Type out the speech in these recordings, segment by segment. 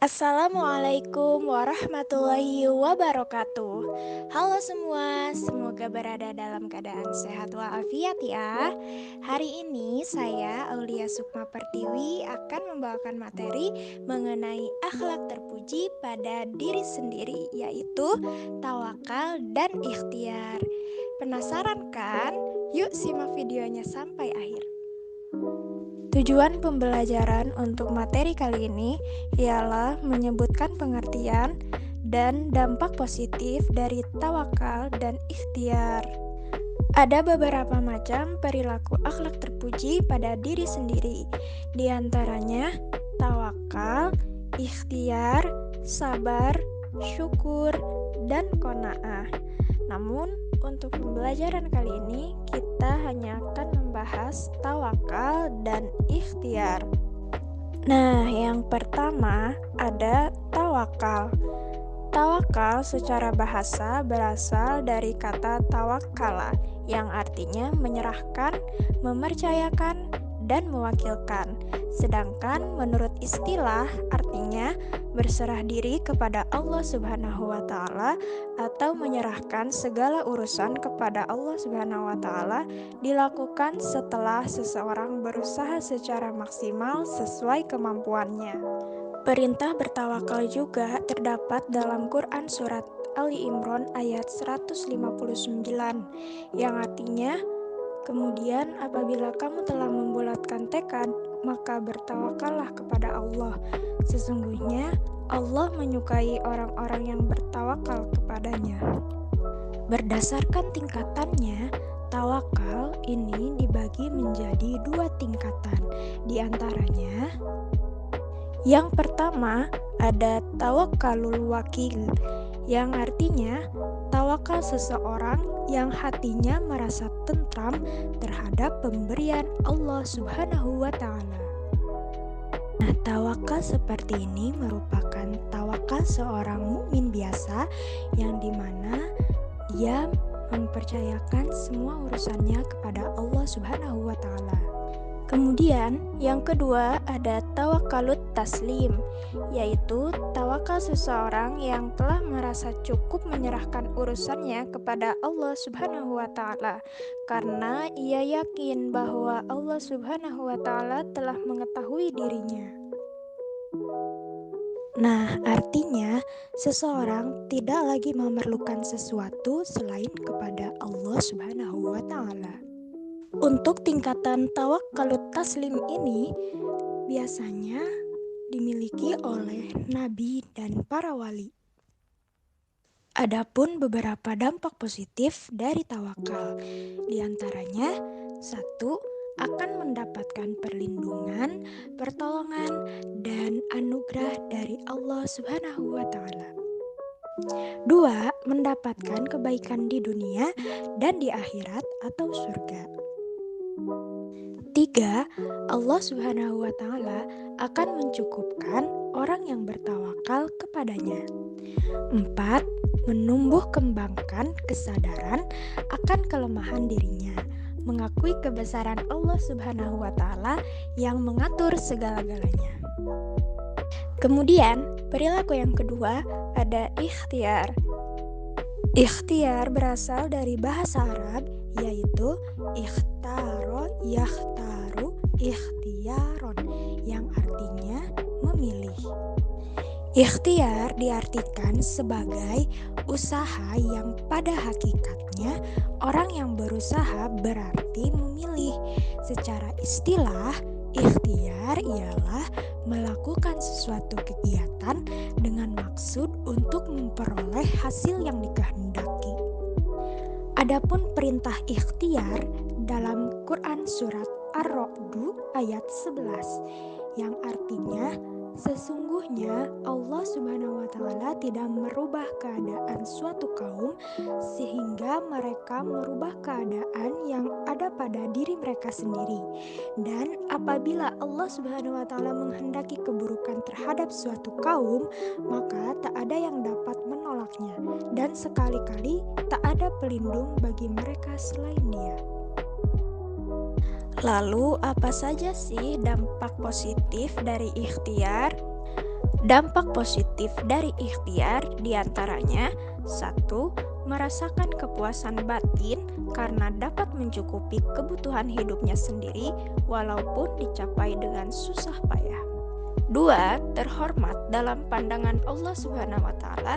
Assalamualaikum warahmatullahi wabarakatuh. Halo semua, semoga berada dalam keadaan sehat walafiat ya. Hari ini saya Aulia Sukma Pertiwi akan membawakan materi mengenai akhlak terpuji pada diri sendiri, yaitu tawakal dan ikhtiar. Penasaran kan? Yuk simak videonya sampai akhir. Tujuan pembelajaran untuk materi kali ini ialah menyebutkan pengertian dan dampak positif dari tawakal dan ikhtiar. Ada beberapa macam perilaku akhlak terpuji pada diri sendiri, di antaranya tawakal, ikhtiar, sabar, syukur, dan qanaah. Namun, untuk pembelajaran kali ini kita hanya akan membahas tawakal dan ikhtiar. Nah, yang pertama ada tawakal. Tawakal secara bahasa berasal dari kata tawakala yang artinya menyerahkan, mempercayakan, dan mewakilkan. Sedangkan menurut istilah artinya berserah diri kepada Allah Subhanahu wa taala atau menyerahkan segala urusan kepada Allah Subhanahu wa taala dilakukan setelah seseorang berusaha secara maksimal sesuai kemampuannya. Perintah bertawakal juga terdapat dalam Quran Surat Ali Imran ayat 159 yang artinya, kemudian apabila kamu telah membulatkan tekad, maka bertawakallah kepada Allah. Sesungguhnya Allah menyukai orang-orang yang bertawakal kepadanya. Berdasarkan tingkatannya, tawakal ini dibagi menjadi 2 tingkatan. Di antaranya, yang pertama ada tawakkalul wakil, yang artinya tawakal seseorang yang hatinya merasa tentram terhadap pemberian Allah Subhanahu wa taala. Nah, tawakal seperti ini merupakan tawakal seorang mukmin biasa yang dimana dia mempercayakan semua urusannya kepada Allah Subhanahu wa taala. Kemudian yang kedua ada tawakalut taslim, yaitu tawakal seseorang yang telah merasa cukup menyerahkan urusannya kepada Allah Subhanahu wa taala karena ia yakin bahwa Allah Subhanahu wa taala telah mengetahui dirinya. Nah, artinya seseorang tidak lagi memerlukan sesuatu selain kepada Allah Subhanahu wa taala. Untuk tingkatan tawakkalut taslim ini biasanya dimiliki oleh nabi dan para wali. Adapun beberapa dampak positif dari tawakal, di antaranya 1. Akan mendapatkan perlindungan, pertolongan, dan anugerah dari Allah Subhanahu wa taala. 2. Mendapatkan kebaikan di dunia dan di akhirat atau surga. 3. Allah Subhanahu wa taala akan mencukupkan orang yang bertawakal kepadanya. 4. Menumbuh kembangkan kesadaran akan kelemahan dirinya, mengakui kebesaran Allah Subhanahu wa taala yang mengatur segala-galanya. Kemudian, perilaku yang kedua ada ikhtiar. Ikhtiar berasal dari bahasa Arab yaitu ikhtaro yakhtaru ikhtiaron yang artinya memilih. Ikhtiar diartikan sebagai usaha yang pada hakikatnya orang yang berusaha berarti memilih. Secara istilah, ikhtiar ialah melakukan sesuatu kegiatan dengan maksud untuk memperoleh hasil yang dikehendaki. Adapun perintah ikhtiar dalam Quran Surat Ar-Ra'd ayat 11 yang artinya sesungguhnya Allah Subhanahu wa taala tidak merubah keadaan suatu kaum sehingga mereka merubah keadaan yang ada pada diri mereka sendiri. Dan apabila Allah Subhanahu wa taala menghendaki keburukan terhadap suatu kaum, maka tak ada yang dapat menolaknya dan sekali-kali tak ada pelindung bagi mereka selain Dia. Lalu apa saja sih dampak positif dari ikhtiar? Dampak positif dari ikhtiar diantaranya: 1. Merasakan kepuasan batin karena dapat mencukupi kebutuhan hidupnya sendiri walaupun dicapai dengan susah payah. 2. Terhormat dalam pandangan Allah Subhanahu wa taala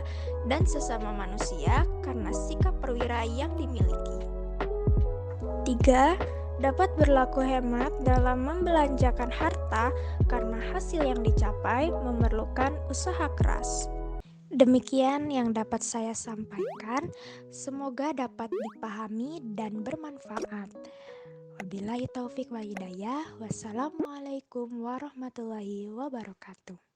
dan sesama manusia karena sikap perwira yang dimiliki. 3. Dapat berlaku hemat dalam membelanjakan harta karena hasil yang dicapai memerlukan usaha keras. Demikian yang dapat saya sampaikan, semoga dapat dipahami dan bermanfaat. Wabillahi taufik wal hidayah. Wassalamualaikum warahmatullahi wabarakatuh.